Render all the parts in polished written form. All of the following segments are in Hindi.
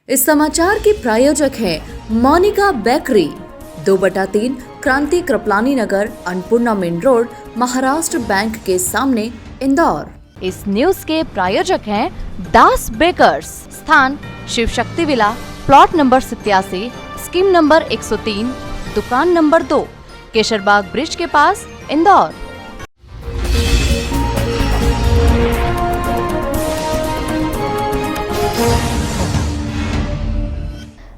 इस समाचार के प्रायोजक हैं Monika bakery, 2/3 Kranti Kripalani Nagar, Annapurna main road, Maharashtra bank के सामने, इंदौर। इस न्यूज के प्रायोजक हैं दास बेकर्स, स्थान Shiv Shakti villa, plot number 87, scheme number 103, दुकान नंबर 2, केशरबाग ब्रिज के पास, इंदौर।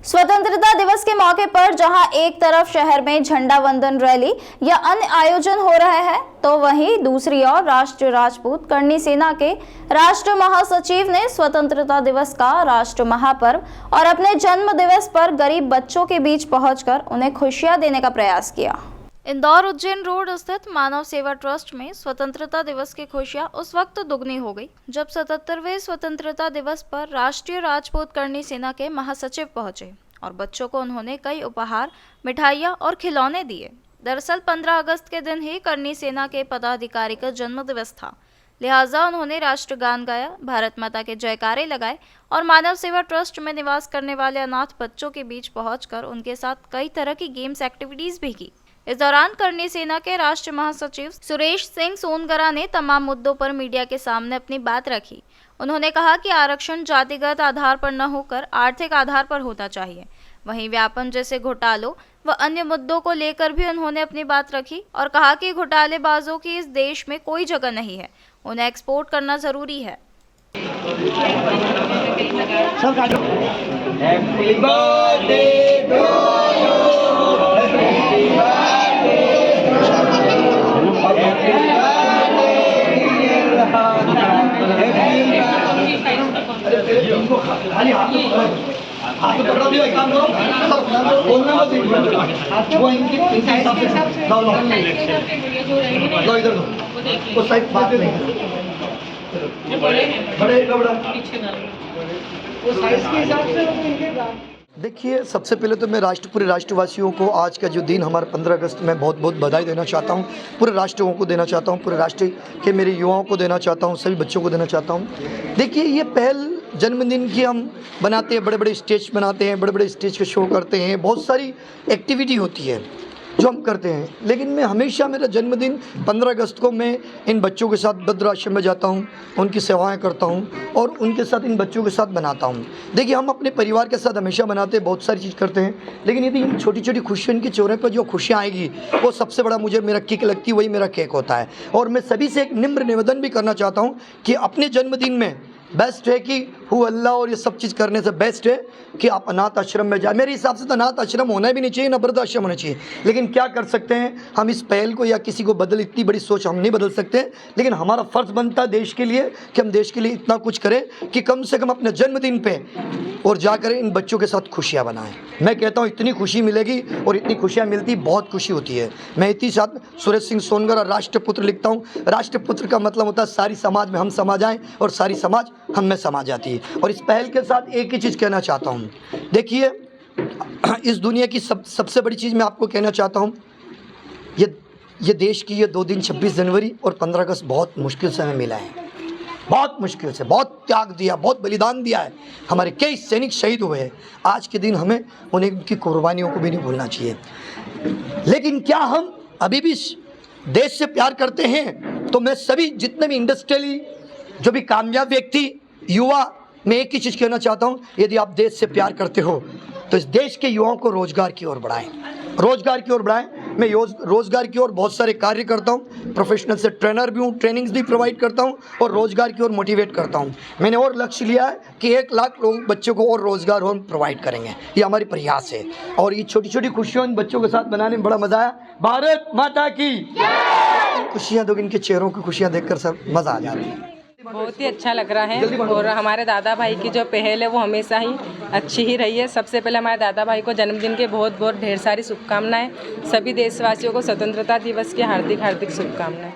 स्वतंत्रता दिवस के मौके पर जहां एक तरफ शहर में झंडा वंदन रैली या अन्य आयोजन हो रहे हैं, तो वहीं दूसरी ओर राष्ट्रीय राजपूत करणी सेना के राष्ट्र महासचिव ने स्वतंत्रता दिवस का राष्ट्र महापर्व और अपने जन्म दिवस पर गरीब बच्चों के बीच पहुंचकर उन्हें खुशियां देने का प्रयास किया। इंदौर उज्जैन रोड स्थित मानव सेवा ट्रस्ट में स्वतंत्रता दिवस की खुशियां उस वक्त दुगनी हो गई जब 77वें स्वतंत्रता दिवस पर राष्ट्रीय राजपूत करणी सेना के महासचिव पहुंचे और बच्चों को उन्होंने कई उपहार, मिठाइयां और खिलौने दिए। दरअसल 15 अगस्त के दिन ही करणी सेना के पदाधिकारी का जन्म दिवस था, लिहाजा उन्होंने राष्ट्रगान गाया, भारत माता के जयकारे लगाए और मानव सेवा ट्रस्ट में निवास करने वाले अनाथ बच्चों के बीच पहुंचकर उनके साथ कई तरह की गेम्स एक्टिविटीज भी की। इस दौरान करणी सेना के राष्ट्रीय महासचिव सुरेश सिंह सोनगरा ने तमाम मुद्दों पर मीडिया के सामने अपनी बात रखी। उन्होंने कहा कि आरक्षण जातिगत आधार पर न होकर आर्थिक आधार पर होना चाहिए। वहीं व्यापम जैसे घोटालों व अन्य मुद्दों को लेकर भी उन्होंने अपनी बात रखी और कहा कि घोटालेबाजों की इस देश में कोई जगह नहीं है, उन्हें एक्सपोर्ट करना जरूरी है। देखिए, सबसे पहले तो मैं पूरे राष्ट्रवासियों को आज का जो दिन हमारा 15 अगस्त में बहुत बहुत बधाई देना चाहता हूँ। पूरे राष्ट्रों को देना चाहता हूँ, पूरे राष्ट्र के मेरे युवाओं को देना चाहता हूँ, सभी बच्चों को देना चाहता हूँ। देखिए, ये पहल जन्मदिन की हम बनाते हैं, बड़े बड़े स्टेज बनाते हैं, बड़े बड़े स्टेज के शो करते हैं, बहुत सारी एक्टिविटी होती है जो हम करते हैं। लेकिन मैं हमेशा मेरा जन्मदिन 15 अगस्त को मैं इन बच्चों के साथ वृद्धाश्रम में जाता हूँ, उनकी सेवाएं करता हूँ और उनके साथ इन बच्चों के साथ बनाता हूँ। देखिए, हम अपने परिवार के साथ हमेशा बनाते हैं, बहुत सारी चीज़ करते हैं, लेकिन यदि इन छोटी छोटी खुशियों इनके चेहरे पर जो खुशियाँ आएगी वो सबसे बड़ा मुझे मेरा केक लगती है, वही मेरा केक होता है। और मैं सभी से एक निम्र निवेदन भी करना चाहता हूँ कि अपने जन्मदिन में बेस्ट है कि हु अल्लाह और ये सब चीज़ करने से बेस्ट है कि आप अनाथ आश्रम में जाए। मेरे हिसाब से तो अनाथ आश्रम होना भी नहीं चाहिए, ना वृद्धाश्रम होना चाहिए। लेकिन क्या कर सकते हैं हम इस पहल को, या किसी को बदल, इतनी बड़ी सोच हम नहीं बदल सकते, लेकिन हमारा फ़र्ज़ बनता है देश के लिए कि हम देश के लिए इतना कुछ करें कि कम से कम अपने जन्मदिन पे और जाकर इन बच्चों के साथ खुशियाँ बनाएं। मैं कहता हूँ इतनी खुशी मिलेगी और इतनी खुशियाँ मिलती, बहुत खुशी होती है। मैं इतनी साथ सुरेश सिंह सोनगरा राष्ट्रपुत्र लिखता हूँ। राष्ट्रपुत्र का मतलब होता है सारी समाज में हम समा जाएं और सारी समाज हम में समा जाती है। और इस पहल के साथ एक ही चीज़ कहना चाहता हूँ, देखिए, इस दुनिया की सबसे बड़ी चीज़ मैं आपको कहना चाहता हूँ, ये देश की ये 2 दिन 26 जनवरी और 15 अगस्त बहुत मुश्किल से हमें मिला है, बहुत मुश्किल से, बहुत त्याग दिया, बहुत बलिदान दिया है। हमारे कई सैनिक शहीद हुए हैं। आज के दिन हमें उन्हें, उनकी कुर्बानियों को भी नहीं भूलना चाहिए। लेकिन क्या हम अभी भी देश से प्यार करते हैं? तो मैं सभी जितने भी इंडस्ट्रियली जो भी कामयाब व्यक्ति, युवा, मैं एक ही चीज़ कहना चाहता हूँ, यदि आप देश से प्यार करते हो तो इस देश के युवाओं को रोज़गार की ओर बढ़ाएं, रोज़गार की ओर बढ़ाएं। मैं रोज़गार की ओर बहुत सारे कार्य करता हूँ, प्रोफेशनल से ट्रेनर भी हूँ, ट्रेनिंग्स भी प्रोवाइड करता हूँ और रोज़गार की ओर मोटिवेट करता हूँ। मैंने और लक्ष्य लिया है कि 1 लाख लोग, बच्चों को और रोज़गार हम प्रोवाइड करेंगे, ये हमारी प्रयास है। और ये छोटी छोटी खुशियों इन बच्चों के साथ बनाने में बड़ा मज़ा आया। भारत माता की खुशियाँ, तो इनके चेहरों की खुशियाँ देखकर सब मज़ा आ जाती है। बहुत ही अच्छा लग रहा है और हमारे दादा भाई की जो पहल है वो हमेशा ही अच्छी ही रही है। सबसे पहले हमारे दादा भाई को जन्मदिन के बहुत बहुत ढेर सारी शुभकामनाएं। सभी देशवासियों को स्वतंत्रता दिवस की हार्दिक हार्दिक शुभकामनाएं।